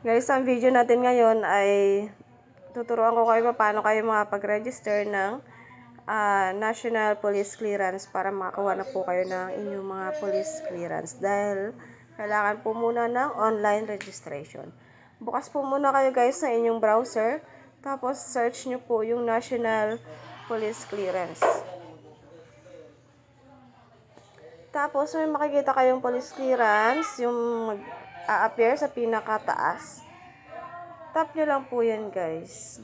Guys, ang video natin ngayon ay tuturuan ko kayo paano kayo makapag-register ng National Police Clearance para makakuha na po kayo ng inyong mga police clearance dahil kailangan po muna ng online registration. Bukas po muna kayo guys sa inyong browser, tapos search nyo po yung National Police Clearance. Tapos may makikita kayong police clearance, yung mag-a-appear sa pinakataas. Tap nyo lang po yan guys.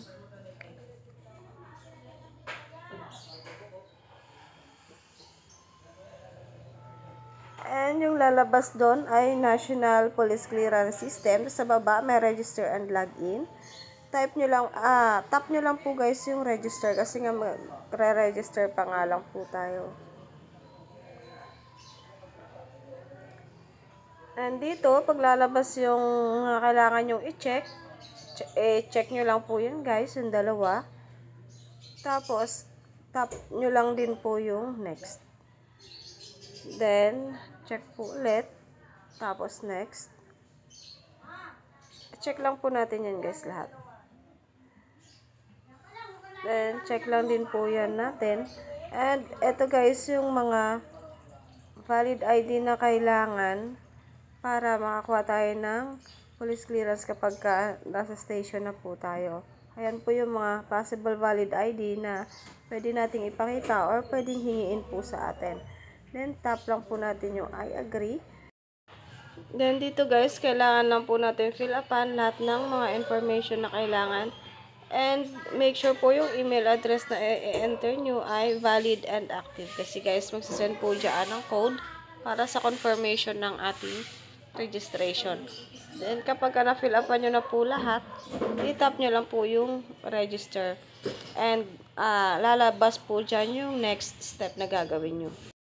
And yung lalabas doon ay National Police Clearance System. Sa baba may register and login. Tap nyo lang po guys yung register kasi nga re-register pa nga lang po tayo. And dito, paglalabas yung kailangan yung i-check, check nyo lang po yun guys, yung dalawa. Tapos, tap nyo lang din po yung next. Then, check po ulit. Tapos, next. Check lang po natin yan guys lahat. Then, check lang din po yan natin. And, eto guys, yung mga valid ID na kailangan para makakuha tayo ng police clearance kapag nasa station na po tayo. Ayan po yung mga possible valid ID na pwede nating ipakita or pwedeng hingiin po sa atin. Then, tap lang po natin yung I agree. Then, dito guys, kailangan lang po natin fill upan lahat ng mga information na kailangan. And, make sure po yung email address na i-enter nyo ay valid and active. Kasi guys, magsasend po dyan ng code para sa confirmation ng ating registration. Then, kapag na-fill upan nyo na po lahat, i-tap nyo lang po yung register. And, lalabas po dyan yung next step na gagawin nyo.